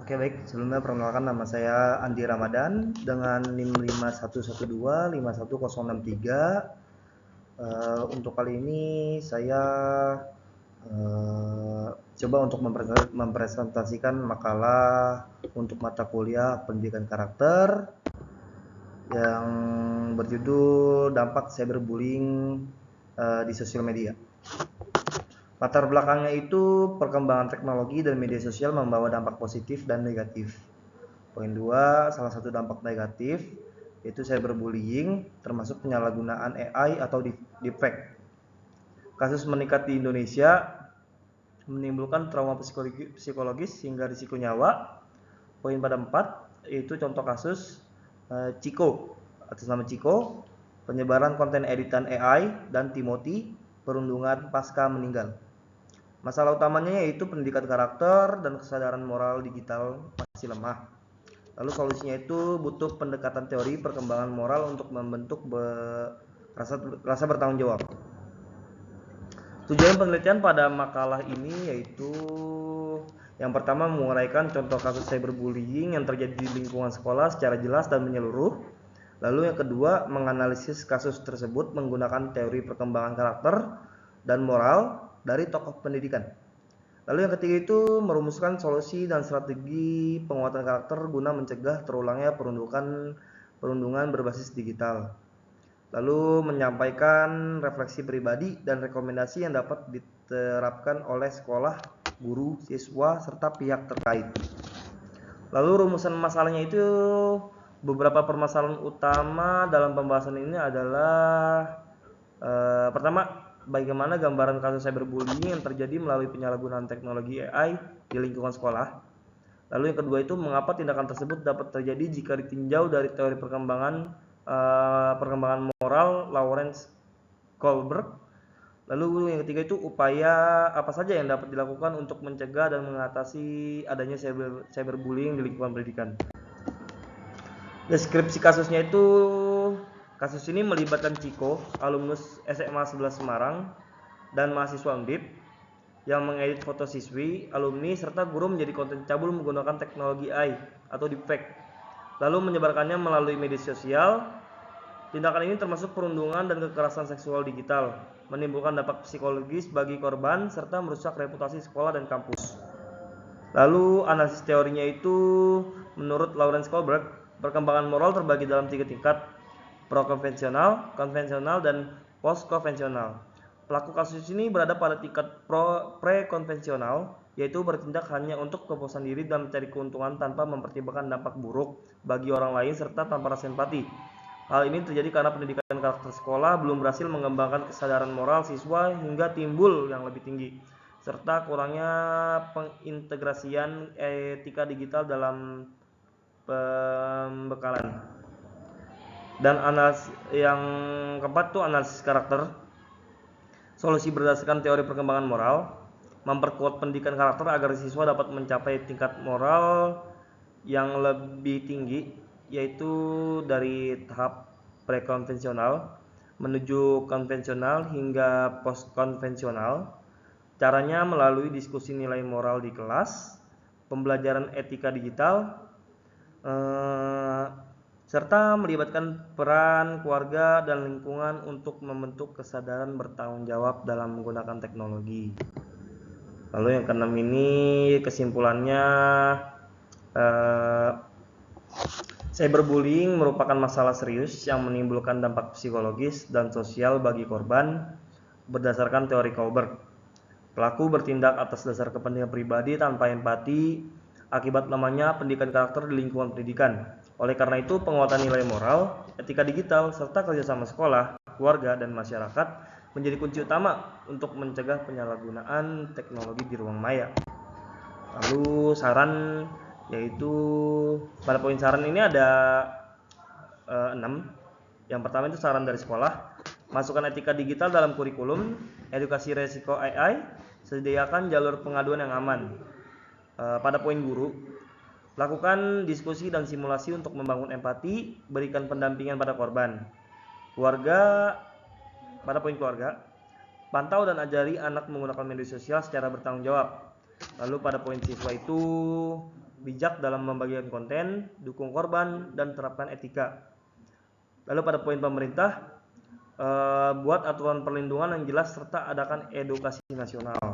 Oke baik, sebelumnya perkenalkan nama saya Andi Ramadan dengan NIM 5112516063. Untuk kali ini saya coba untuk mempresentasikan makalah untuk mata kuliah pendidikan karakter yang berjudul dampak cyberbullying di sosial media. Latar belakangnya itu perkembangan teknologi dan media sosial membawa dampak positif dan negatif. Poin 2, salah satu dampak negatif yaitu cyberbullying termasuk penyalahgunaan AI atau deepfake. Kasus meningkat di Indonesia menimbulkan trauma psikologis hingga risiko nyawa. Poin pada 4 yaitu contoh kasus Chico, atas nama Chico, penyebaran konten editan AI, dan Timothy, perundungan pasca meninggal. Masalah utamanya yaitu pendidikan karakter dan kesadaran moral digital masih lemah. Lalu solusinya itu butuh pendekatan teori perkembangan moral untuk membentuk rasa bertanggung jawab. Tujuan penelitian pada makalah ini yaitu yang pertama menguraikan contoh kasus cyberbullying yang terjadi di lingkungan sekolah secara jelas dan menyeluruh. Lalu yang kedua menganalisis kasus tersebut menggunakan teori perkembangan karakter dan moral dari tokoh pendidikan. Lalu yang ketiga itu merumuskan solusi dan strategi penguatan karakter guna mencegah terulangnya perundungan berbasis digital. Lalu menyampaikan refleksi pribadi dan rekomendasi yang dapat diterapkan oleh sekolah, guru, siswa, serta pihak terkait. Lalu rumusan masalahnya itu beberapa permasalahan utama dalam pembahasan ini adalah pertama, bagaimana gambaran kasus cyberbullying yang terjadi melalui penyalahgunaan teknologi AI di lingkungan sekolah. Lalu yang kedua itu mengapa tindakan tersebut dapat terjadi jika ditinjau dari teori perkembangan moral Lawrence Kohlberg. Lalu yang ketiga itu upaya apa saja yang dapat dilakukan untuk mencegah dan mengatasi adanya cyberbullying di lingkungan pendidikan. Deskripsi kasusnya itu, kasus ini melibatkan Chico, alumnus SMA 11 Semarang dan mahasiswa Undip yang mengedit foto siswi, alumni, serta guru menjadi konten cabul menggunakan teknologi AI atau deepfake, lalu menyebarkannya melalui media sosial. Tindakan ini termasuk perundungan dan kekerasan seksual digital, menimbulkan dampak psikologis bagi korban, serta merusak reputasi sekolah dan kampus. Lalu analisis teorinya itu, menurut Lawrence Kohlberg, perkembangan moral terbagi dalam 3 tingkat: pro-konvensional, konvensional, dan post-konvensional. Pelaku kasus ini berada pada tingkat pre-konvensional, yaitu bertindak hanya untuk kepuasan diri dan mencari keuntungan tanpa mempertimbangkan dampak buruk bagi orang lain serta tanpa rasa empati. Hal ini terjadi karena pendidikan karakter sekolah belum berhasil mengembangkan kesadaran moral siswa hingga timbul yang lebih tinggi, serta kurangnya pengintegrasian etika digital dalam pembekalan. Dan yang keempat itu analisis karakter. Solusi berdasarkan teori perkembangan moral, memperkuat pendidikan karakter agar siswa dapat mencapai tingkat moral yang lebih tinggi, yaitu dari tahap prekonvensional menuju konvensional hingga postkonvensional. Caranya melalui diskusi nilai moral di kelas, pembelajaran etika digital, serta melibatkan peran keluarga dan lingkungan untuk membentuk kesadaran bertanggung jawab dalam menggunakan teknologi. Lalu yang keenam ini kesimpulannya, cyberbullying merupakan masalah serius yang menimbulkan dampak psikologis dan sosial bagi korban berdasarkan teori Kohlberg. Pelaku bertindak atas dasar kepentingan pribadi tanpa empati akibat lemahnya pendidikan karakter di lingkungan pendidikan. Oleh karena itu, penguatan nilai moral, etika digital, serta kerjasama sekolah, keluarga, dan masyarakat menjadi kunci utama untuk mencegah penyalahgunaan teknologi di ruang maya. Lalu saran, yaitu pada poin saran ini ada 6. Yang pertama itu saran dari sekolah, masukkan etika digital dalam kurikulum, edukasi resiko AI, sediakan jalur pengaduan yang aman. Pada poin guru, lakukan diskusi dan simulasi untuk membangun empati, berikan pendampingan pada korban. Keluarga, pada poin keluarga, pantau dan ajari anak menggunakan media sosial secara bertanggung jawab. Lalu pada poin siswa itu, bijak dalam membagikan konten, dukung korban, dan terapkan etika. Lalu pada poin pemerintah, buat aturan perlindungan yang jelas serta adakan edukasi nasional.